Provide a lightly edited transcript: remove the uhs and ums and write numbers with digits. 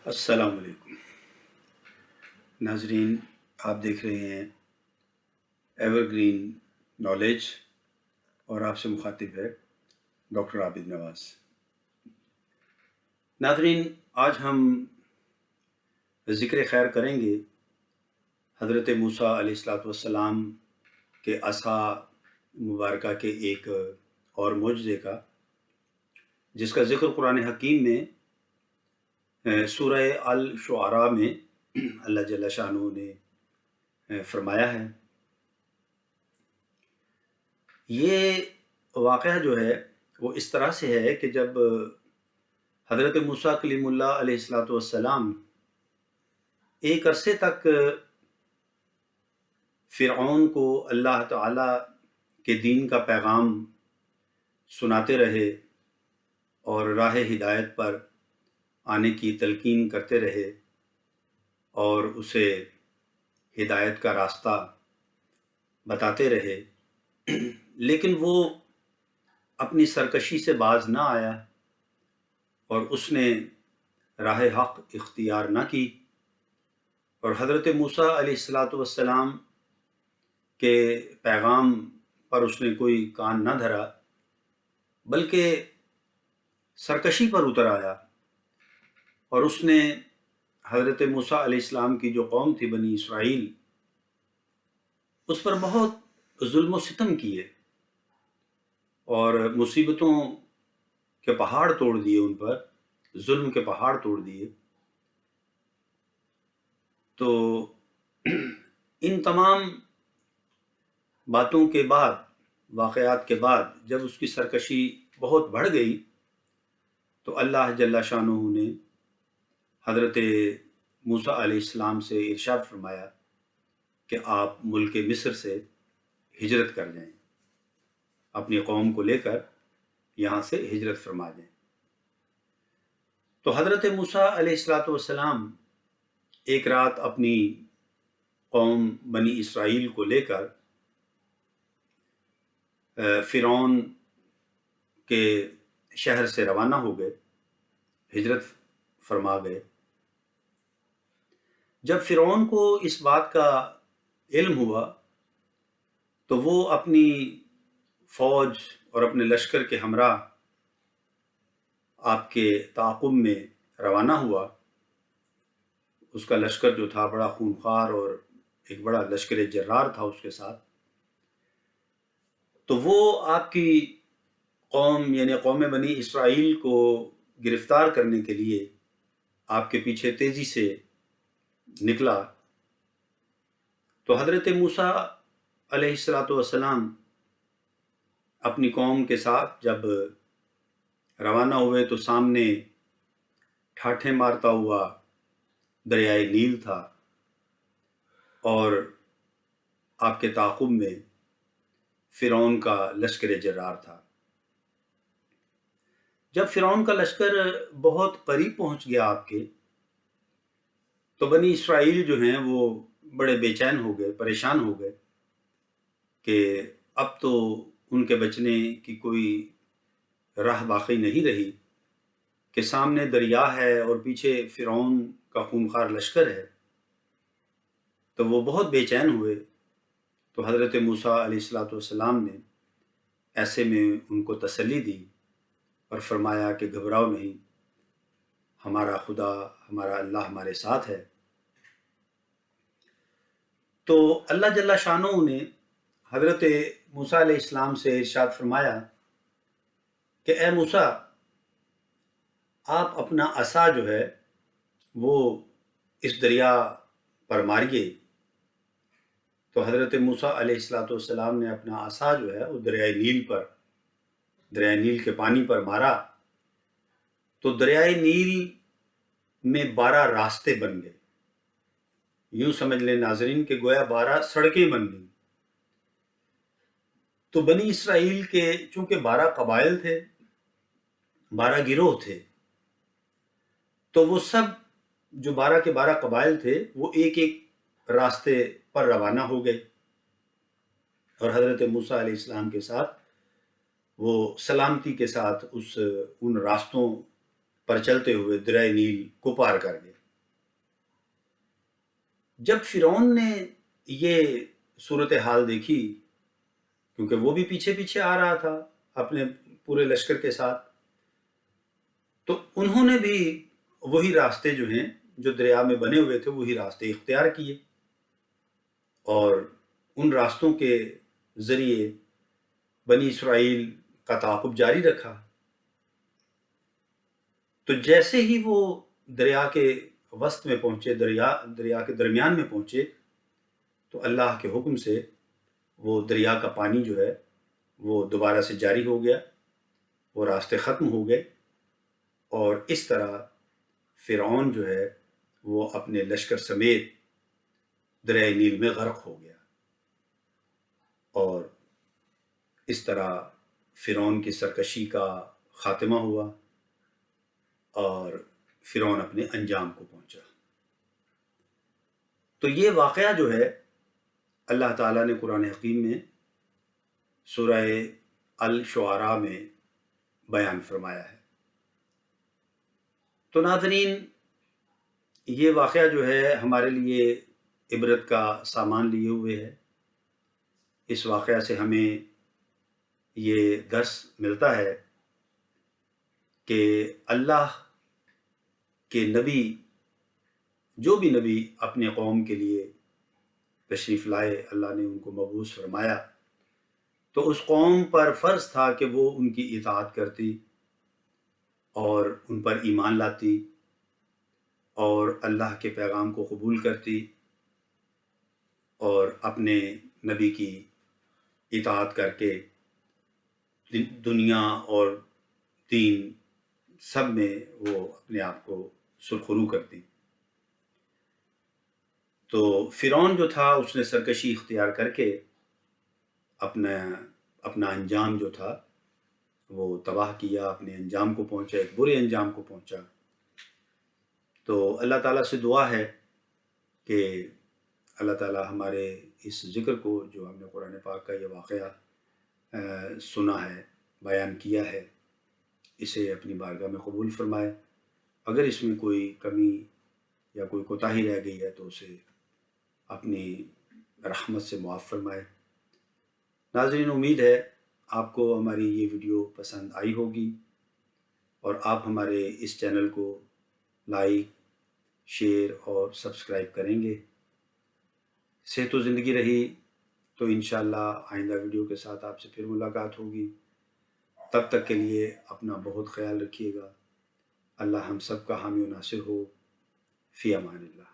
السلام علیکم ناظرین، آپ دیکھ رہے ہیں ایور گرین نالج اور آپ سے مخاطب ہے ڈاکٹر عابد نواز۔ ناظرین، آج ہم ذکر خیر کریں گے حضرت موسیٰ علیہ الصلوۃ والسلام کے عصا مبارکہ کے ایک اور معجزے کا، جس کا ذکر قرآن حکیم میں سورہ الشعراء میں اللہ جل شانہ نے فرمایا ہے۔ یہ واقعہ جو ہے وہ اس طرح سے ہے کہ جب حضرت موسیٰ کلیم اللہ علیہ الصلوۃ والسلام ایک عرصے تک فرعون کو اللہ تعالی کے دین کا پیغام سناتے رہے اور راہ ہدایت پر آنے کی تلقین کرتے رہے اور اسے ہدایت کا راستہ بتاتے رہے، لیکن وہ اپنی سرکشی سے باز نہ آیا اور اس نے راہ حق اختیار نہ کی، اور حضرت موسیٰ علیہ الصلوۃ والسلام کے پیغام پر اس نے کوئی کان نہ دھرا، بلکہ سرکشی پر اتر آیا، اور اس نے حضرت موسیٰ علیہ السلام کی جو قوم تھی بنی اسرائیل، اس پر بہت ظلم و ستم کیے اور مصیبتوں کے پہاڑ توڑ دیے، ان پر ظلم کے پہاڑ توڑ دیے۔ تو ان تمام باتوں کے بعد، واقعات کے بعد، جب اس کی سرکشی بہت بڑھ گئی تو اللہ جل شانہ نے حضرت موسیٰ علیہ السلام سے ارشاد فرمایا کہ آپ ملک مصر سے ہجرت کر جائیں، اپنی قوم کو لے کر یہاں سے ہجرت فرما دیں۔ تو حضرت موسیٰ علیہ الصلوۃ والسلام ایک رات اپنی قوم بنی اسرائیل کو لے کر فرعون کے شہر سے روانہ ہو گئے، ہجرت فرما گئے۔ جب فرعون کو اس بات کا علم ہوا تو وہ اپنی فوج اور اپنے لشکر کے ہمراہ آپ کے تعاقب میں روانہ ہوا۔ اس کا لشکر جو تھا بڑا خونخوار اور ایک بڑا لشکر جرار تھا اس کے ساتھ۔ تو وہ آپ کی قوم یعنی قوم بنی اسرائیل کو گرفتار کرنے کے لیے آپ کے پیچھے تیزی سے نکلا۔ تو حضرت موسیٰ علیہ الصلوۃ والسلام اپنی قوم کے ساتھ جب روانہ ہوئے تو سامنے ٹھاٹھیں مارتا ہوا دریائے نیل تھا، اور آپ کے تعاقب میں فرعون کا لشکر جرار تھا۔ جب فرعون کا لشکر بہت قریب پہنچ گیا آپ کے، تو بنی اسرائیل جو ہیں وہ بڑے بے چین ہو گئے، پریشان ہو گئے کہ اب تو ان کے بچنے کی کوئی راہ باقی نہیں رہی، کہ سامنے دریا ہے اور پیچھے فرعون کا خونخوار لشکر ہے۔ تو وہ بہت بے چین ہوئے۔ تو حضرت موسیٰ علیہ الصلوۃ والسلام نے ایسے میں ان کو تسلی دی اور فرمایا کہ گھبراؤ نہیں، ہمارا خدا، ہمارا اللہ ہمارے ساتھ ہے۔ تو اللہ جل شانہ نے حضرت موسیٰ علیہ السلام سے ارشاد فرمایا کہ اے موسیٰ، آپ اپنا عصا جو ہے وہ اس دریا پر ماریے۔ تو حضرت موسیٰ علیہ الصلوۃ والسلام نے اپنا عصا جو ہے وہ دریائے نیل کے پانی پر مارا، تو دریائے نیل میں 12 راستے بن گئے۔ یوں سمجھ لیں ناظرین کہ گویا 12 سڑکیں بن گئیں۔ تو بنی اسرائیل کے چونکہ 12 قبائل تھے، 12 گروہ تھے، تو وہ سب جو 12 کے 12 قبائل تھے وہ ایک ایک راستے پر روانہ ہو گئے، اور حضرت موسیٰ علیہ السلام کے ساتھ وہ سلامتی کے ساتھ ان راستوں پر چلتے ہوئے دریائے نیل کو پار کر گئے۔ جب فرعون نے یہ صورتحال دیکھی، کیونکہ وہ بھی پیچھے پیچھے آ رہا تھا اپنے پورے لشکر کے ساتھ، تو انہوں نے بھی وہی راستے جو ہیں جو دریا میں بنے ہوئے تھے وہی راستے اختیار کیے، اور ان راستوں کے ذریعے بنی اسرائیل کا تعاقب جاری رکھا۔ تو جیسے ہی وہ دریا کے وسط میں پہنچے، دریا کے درمیان میں پہنچے، تو اللہ کے حکم سے وہ دریا کا پانی جو ہے وہ دوبارہ سے جاری ہو گیا، وہ راستے ختم ہو گئے، اور اس طرح فرعون جو ہے وہ اپنے لشکر سمیت دریائے نیل میں غرق ہو گیا، اور اس طرح فرعون کی سرکشی کا خاتمہ ہوا اور فرعون اپنے انجام کو پہنچا۔ تو یہ واقعہ جو ہے اللہ تعالیٰ نے قرآن حکیم میں سورہ الشعراء میں بیان فرمایا ہے۔ تو ناظرین، یہ واقعہ جو ہے ہمارے لیے عبرت کا سامان لیے ہوئے ہے۔ اس واقعہ سے ہمیں یہ درس ملتا ہے کہ اللہ کے نبی، جو بھی نبی اپنے قوم کے لیے تشریف لائے، اللہ نے ان کو مبعوث فرمایا، تو اس قوم پر فرض تھا کہ وہ ان کی اطاعت کرتی اور ان پر ایمان لاتی اور اللہ کے پیغام کو قبول کرتی اور اپنے نبی کی اطاعت کر کے دنیا اور دین سب میں وہ اپنے آپ کو سرخرو کرتی۔ تو فرعون جو تھا اس نے سرکشی اختیار کر کے اپنا انجام جو تھا وہ تباہ کیا، اپنے انجام کو پہنچا، ایک برے انجام کو پہنچا۔ تو اللہ تعالیٰ سے دعا ہے کہ اللہ تعالیٰ ہمارے اس ذکر کو، جو ہم نے قرآن پاک کا یہ واقعہ سنا ہے، بیان کیا ہے، اسے اپنی بارگاہ میں قبول فرمائے۔ اگر اس میں کوئی کمی یا کوئی کوتاہی رہ گئی ہے تو اسے اپنی رحمت سے معاف فرمائے۔ ناظرین، امید ہے آپ کو ہماری یہ ویڈیو پسند آئی ہوگی اور آپ ہمارے اس چینل کو لائک، شیئر اور سبسکرائب کریں گے۔ صحت و زندگی رہی تو انشاءاللہ آئندہ ویڈیو کے ساتھ آپ سے پھر ملاقات ہوگی۔ تب تک کے لیے اپنا بہت خیال رکھیے گا۔ اللہ ہم سب کا حامی و ناصر ہو۔ فی امان اللہ۔